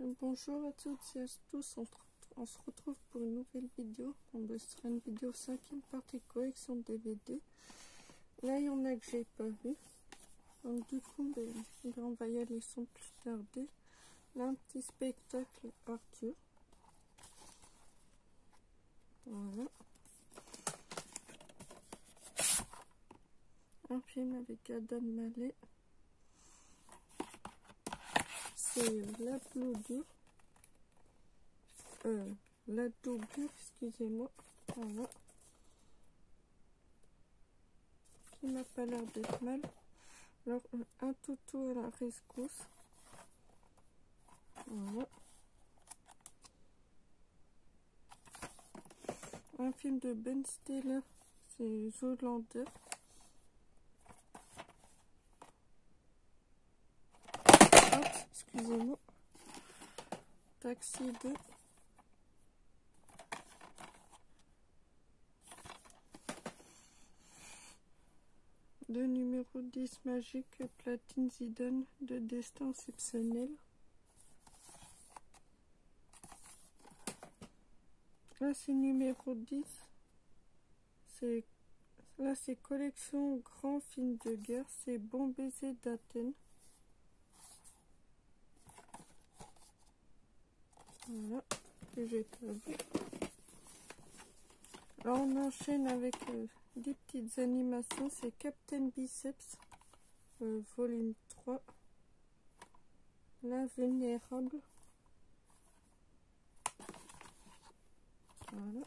Bonjour à toutes et à tous, on se retrouve pour une nouvelle vidéo. Ce sera une vidéo 5e partie collection DVD. Là il y en a que j'ai pas vu, donc du coup on va y aller sans plus tarder. Là un petit spectacle Arthur, voilà, un film avec Adam Mallet, c'est La Doublure, La Doublure, excusez-moi, voilà, qui n'a pas l'air d'être mal. Alors, un toutou à la rescousse, voilà, un film de Ben Stiller, c'est Zoolander, excusez-moi, Taxi 2, le numéro 10 magique, Platine Zidane de Destin Exceptionnel. Là c'est numéro 10, là c'est collection grand film de guerre, c'est Bon baiser d'Athènes. Voilà, que j'ai pas vu. Alors on enchaîne avec des petites animations, c'est Captain Biceps, volume 3, L'Invulnérable. Voilà.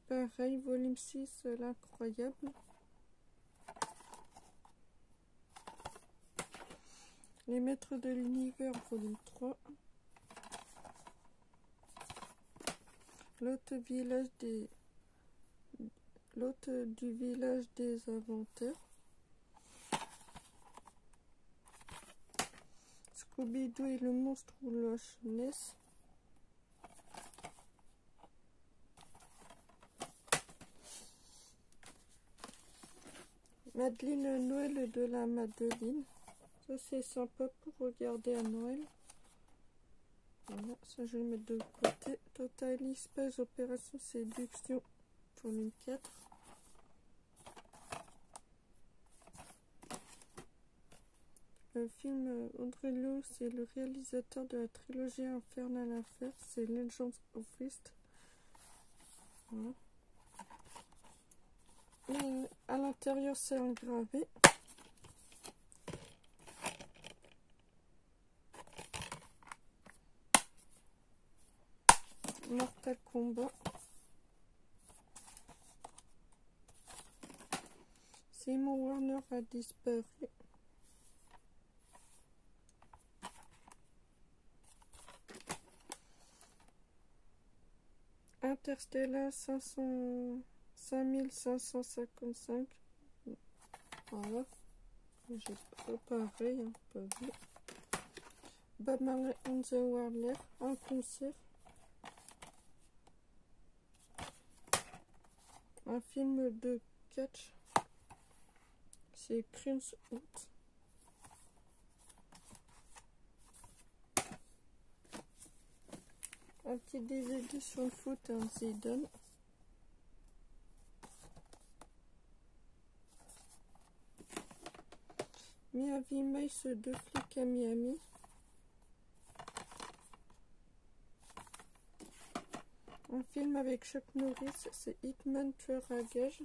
Pareil, volume 6, L'Incroyable. Les Maîtres de l'Univers, volume 3. L'hôte du village des inventeurs. Scooby-Doo et le monstre au Loch Ness. Madeleine Noël de la Madeleine. Ça c'est sympa pour regarder à Noël. Voilà, ça je vais le mettre de côté. Total Space Opération Séduction, volume 4. Le film Audrey Lowe, c'est le réalisateur de la trilogie Infernal Affair, c'est Legends of Fist. Voilà. Et à l'intérieur c'est un gravé. Mortal Kombat. Simon Warner a disparu. Interstellar 5555. Voilà. J'ai pas pareil, hein, pas vu. Bob Marley and the Wailers, un concert. Un film de catch, c'est Crimson Out. Un petit DVD sur le foot, un Zidane. Miami Mice, 2 flics à Miami. Un film avec Chuck Norris, c'est Hitman tueur à gages.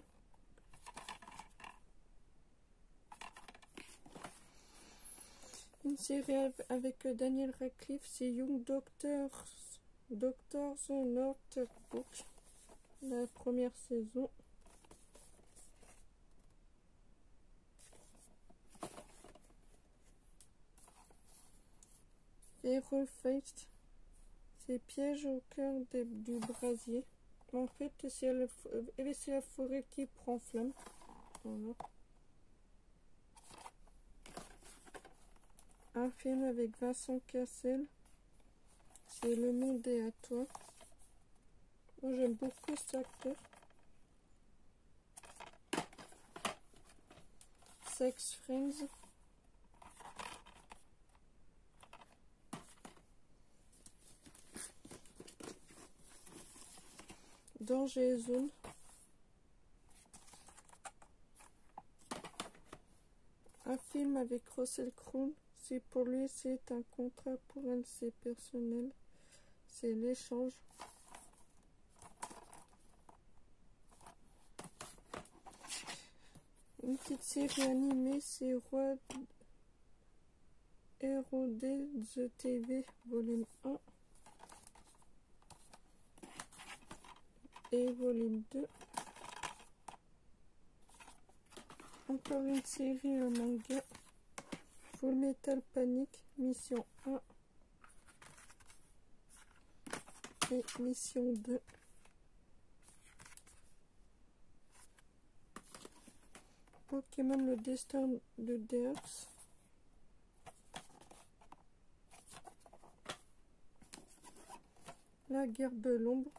Une série avec Daniel Radcliffe, c'est Young Doctors Notebook, la première saison. Hero Face, c'est Piège au cœur du brasier. En fait, c'est la forêt qui prend flamme. Voilà. Un film avec Vincent Cassel, c'est Le monde est à toi. Moi j'aime beaucoup cet acteur. Sex Friends. Danger Zone. Un film avec Russell Crowe. Si pour lui c'est un contrat, pour elle c'est personnel. C'est l'échange. Une petite série animée, c'est Roi ROD The TV volume 1 et volume 2. Encore une série, un manga. Full Metal Panic, mission 1 et mission 2. Pokémon le destin de Death. La guerre de l'ombre.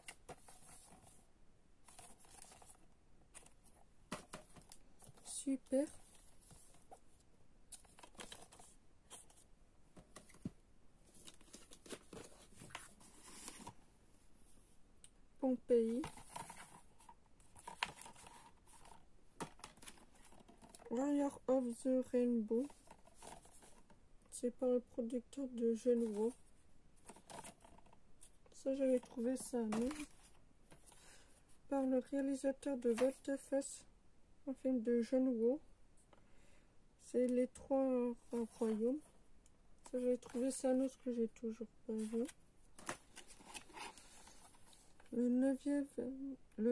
Super. Pompéi. Warrior of the Rainbow. C'est par le producteur de Genwo. Ça, j'avais trouvé ça nul. Par le réalisateur de Volte-Face, un film de Genwo. C'est les trois royaumes. Ça, j'avais trouvé ça nul, ce que j'ai toujours pas vu. Le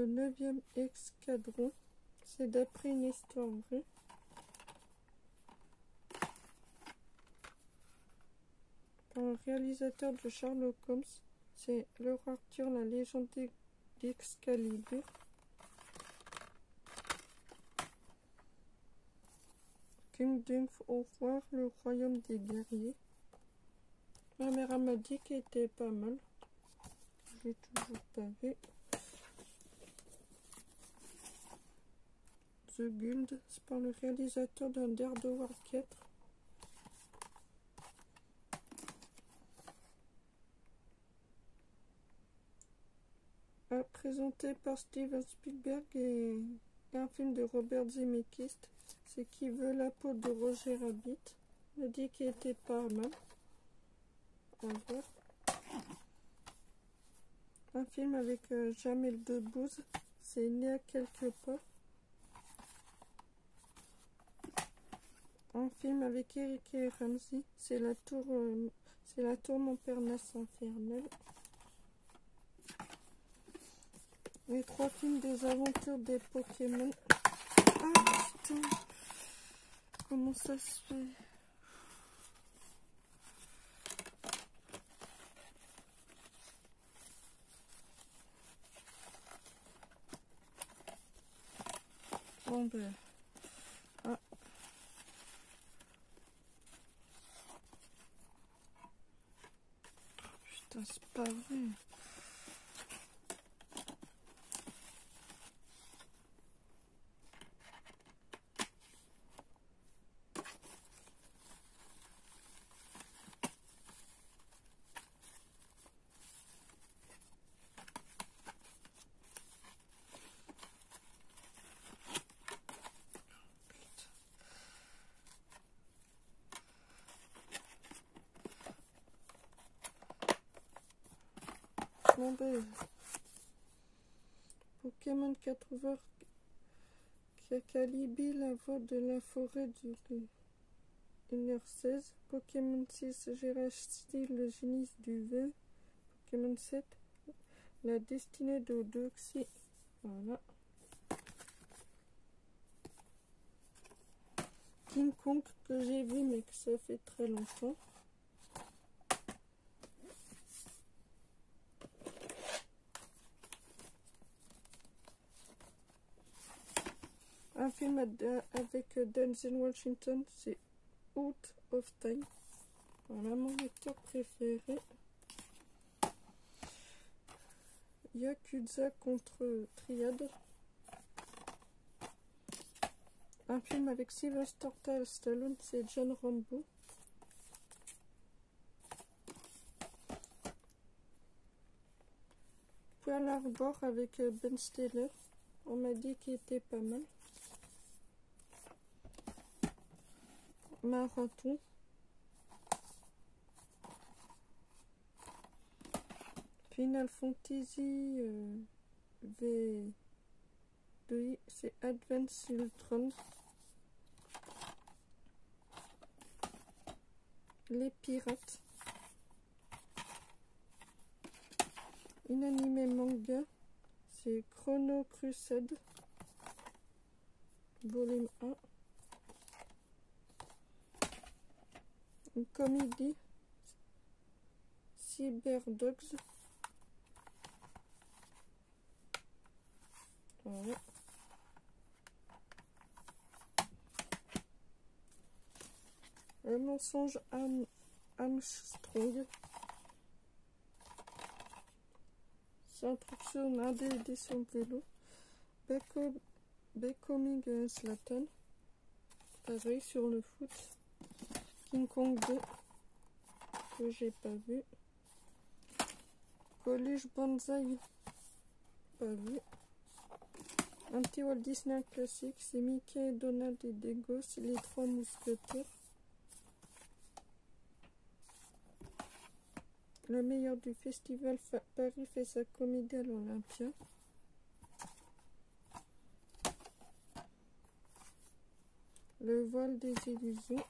9e escadron. C'est d'après une histoire vraie. Par le réalisateur de Sherlock Holmes. C'est le roi Arthur, la légende d'Excalibur. Kingdom of War, le royaume des guerriers. Ma mère m'a dit qu'il était pas mal. J'ai toujours pas vu. The Guild, c'est par le réalisateur d'un Daredevil 4. Présenté par Steven Spielberg et un film de Robert Zemeckis. C'est Qui veut la peau de Roger Rabbit. Il a dit qu'il était pas mal. On va voir. Un film avec Jamel Debbouze. C'est Né à quelque part. Un film avec Eric et Ramsey. C'est la tour Montparnasse infernale. Les 3 films des aventures des Pokémon. Ah putain, comment ça se fait? Bon ben. Ah. Putain, c'est pas vrai. Bon ben. Pokémon 4 Calibi, la voix de la forêt du 1h16. Pokémon 6 Gérasti, le génie du vœu. Pokémon 7 la destinée de Doxy. Voilà. King Kong que j'ai vu mais que ça fait très longtemps. Un film avec Denzel Washington, c'est Out of Time. Voilà mon acteur préféré. Yakuza contre Triad. Un film avec Sylvester Stallone, c'est John Rambo. Pearl Harbor avec Ben Stiller. On m'a dit qu'il était pas mal. Marathon. Final Fantasy V2, c'est Advance Ultron. Les pirates. Une animé manga, c'est Chrono Crusade, volume 1. Une comédie, Cyberdogs. Voilà. Le mensonge Armstrong. C'est un truc sur un DVD sur le vélo. Becoming Zlatan. Pareil sur le foot. King Kong 2. Que j'ai pas vu. Collège Banzai. Pas vu. Un petit Walt Disney classique. C'est Mickey, Donald et des gosses. Les trois mousquetaires. Le meilleur du festival Paris fait sa comédie à l'Olympia. Le vol des illusions.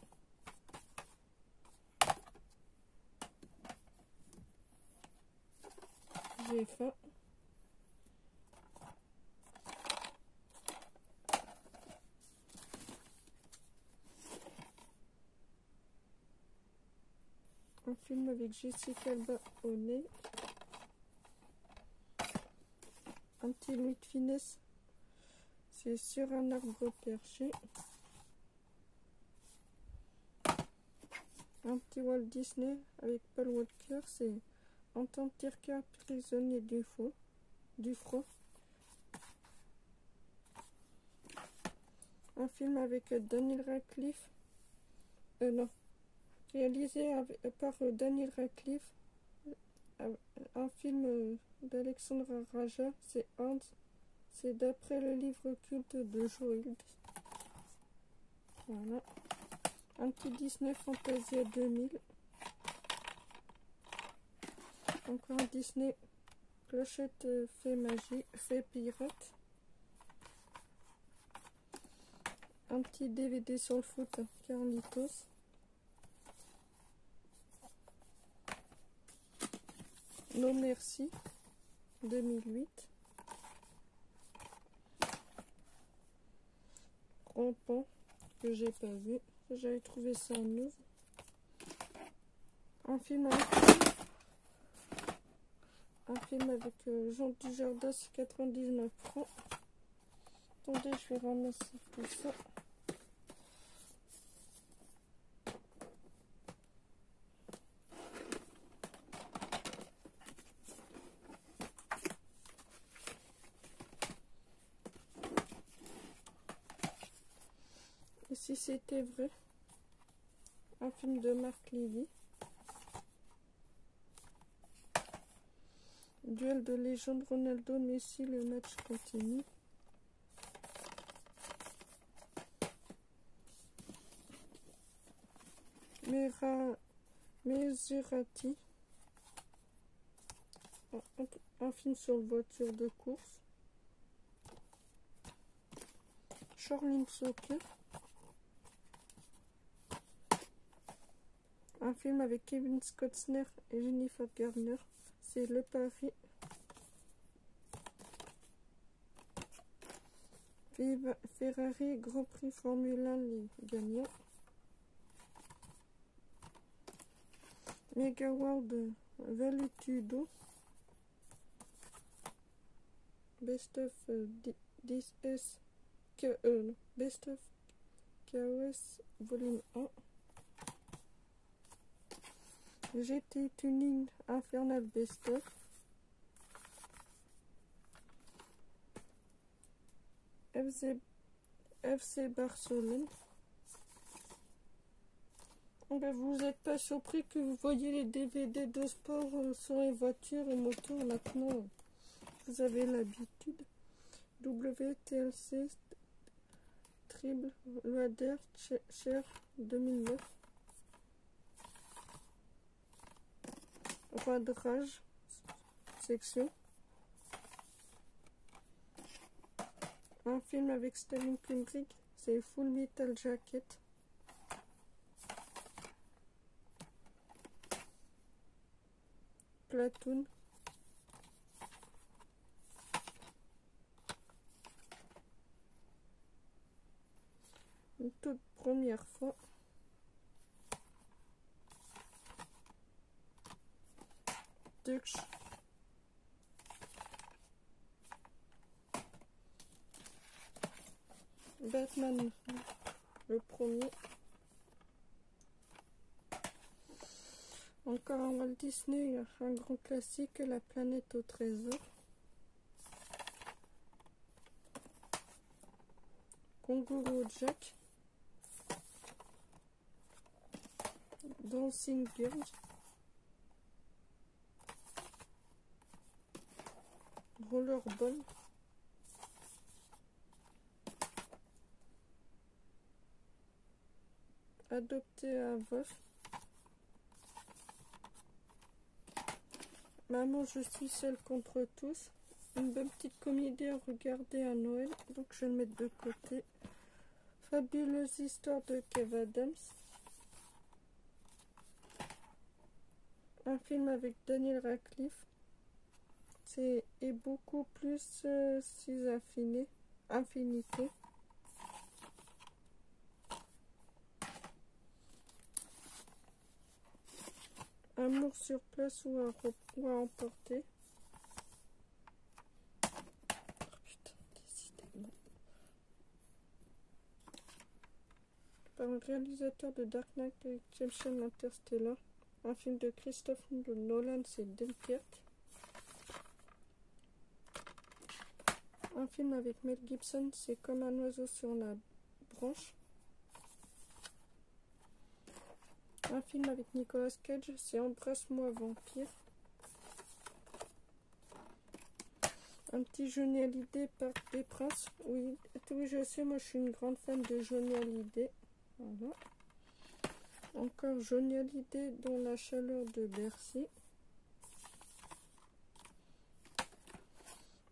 J'ai faim. Un film avec Jessica Alba au nez. Un petit Louis de Finesse. C'est Sur un arbre perché. Un petit Walt Disney avec Paul Walker. C'est Antarctica, prisonnier du froid. Un film avec Daniel Radcliffe. Non. Réalisé par Daniel Radcliffe, un film d'Alexandra Raja, c'est Hans, c'est d'après le livre culte de Joe. Voilà. Un petit Disney Fantasia 2000. Encore un Disney Clochette fait magie, fait pirate. Un petit DVD sur le foot, Carlitos. Non merci, 2008. Rampant, que j'ai pas vu. J'avais trouvé ça nouveau. Un film avec Jean Dujardin, c'est 99 francs. Attendez, je vais ramasser tout ça. Et si c'était vrai, un film de Marc Lévy. Duel de légende Ronaldo Messi, le match continue. Maserati. Un film sur voiture de course. Charlene Soccer. Un film avec Kevin Costner et Jennifer Garner. C'est Le Pari. Ferrari, Grand Prix Formule 1, les gagnants. Mega World Valutudo. Best of Best of KOS Volume 1. GT Tuning Infernal Best of. FC Barcelone. Ben, vous n'êtes pas surpris que vous voyez les DVD de sport sur les voitures et moteurs maintenant. vous avez l'habitude. WTLC Triple Loader Cher 2009. Roi de rage section. Un film avec Stanley Kubrick, c'est Full Metal Jacket. Platoon. Une toute première fois. Dutch. Batman, le premier. Encore un Walt Disney, un grand classique, La planète au trésor. Kangourou Jack. Dancing Girls. Rollerball. Adopté à Vof. Maman, je suis seule contre tous. Une bonne petite comédie à regarder à Noël, donc je vais le mettre de côté. Fabuleuse histoire de Kev Adams. Un film avec Daniel Radcliffe. C'est et beaucoup plus si infinité. Amour sur place ou à emporter. Oh, putain, décidément. Par le réalisateur de Dark Knight Exemption Interstellar. Un film de Christophe Nolan, c'est Dunkerque. Un film avec Mel Gibson, c'est Comme un oiseau sur la branche. Un film avec Nicolas Cage, c'est Embrasse-moi vampire. Un petit Johnny Hallyday, Parc des Princes. Oui, je sais, moi je suis une grande fan de Johnny Hallyday. Voilà. Encore Johnny Hallyday dans La chaleur de Bercy.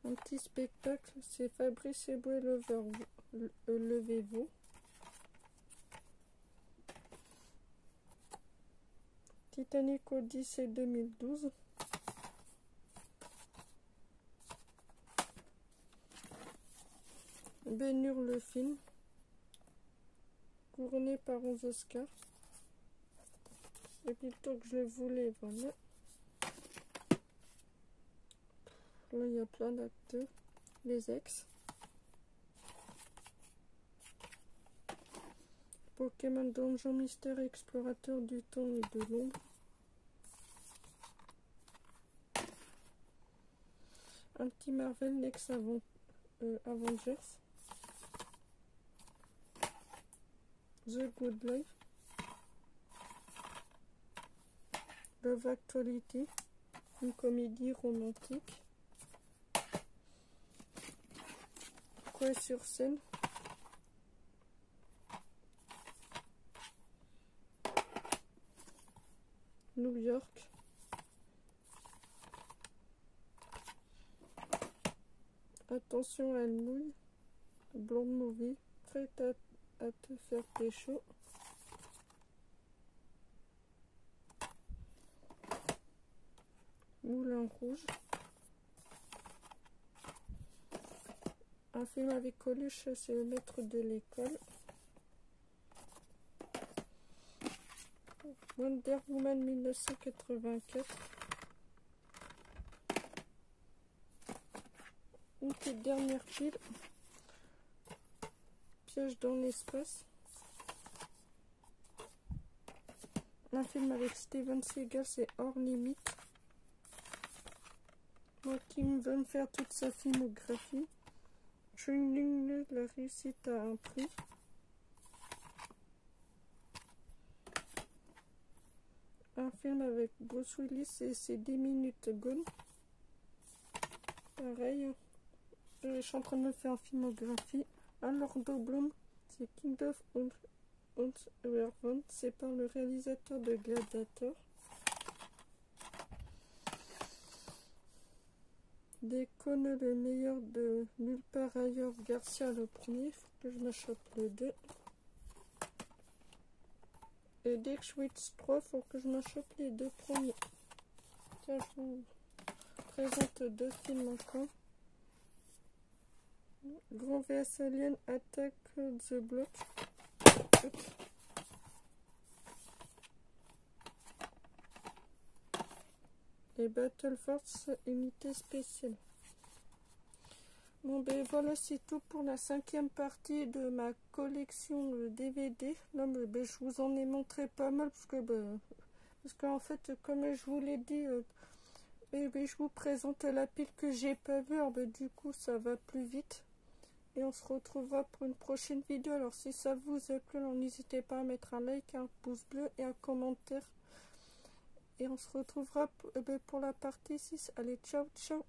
Un petit spectacle, c'est Fabrice Eboué, Levez-vous. Titanic Odyssée 2012. Ben-Hur le film. Couronné par 11 Oscars. Et plutôt que je le voulais, voilà. Là, il y a plein d'acteurs. Les ex. Pokémon Donjon Mystère Explorateur du temps et de l'ombre. Un petit Marvel Next Avengers. The Good Life. Love Actuality. Une comédie romantique. Quoi sur scène. New York. Attention, elle mouille. Blonde Movie. Prête à te faire pécho. Moulin Rouge. Un film avec Coluche, c'est Le maître de l'école. Wonder Woman 1984. Une petite dernière pile. Piège dans l'espace. Un film avec Steven Seagal, c'est Hors limite. Moi qui veux me faire toute sa filmographie. Training, la réussite à un prix. Un film avec Bruce Willis et c'est 10 minutes gone. pareil. Je suis en train de me faire en filmographie. Alors, Bloom, c'est Kingdom of Werewolf, c'est par le réalisateur de Gladiator. Déconne le meilleur de nulle part ailleurs, Garcia le premier, faut que je me chope le 2. Et Dexwitz 3, faut que je me chope les 2 premiers. Tiens, je vous présente 2 films encore. Grand vs Alien Attack the Block. Et Battle Force Unité Spéciale. Bon ben voilà, c'est tout pour la 5e partie de ma collection DVD. Là ben, je vous en ai montré pas mal parce qu'en fait, comme je vous l'ai dit, ben, je vous présente la pile que j'ai pas vue. Alors ben, du coup ça va plus vite. Et on se retrouvera pour une prochaine vidéo. Alors si ça vous a plu, n'hésitez pas à mettre un like, un pouce bleu et un commentaire. Et on se retrouvera pour la partie 6. Allez, ciao, ciao!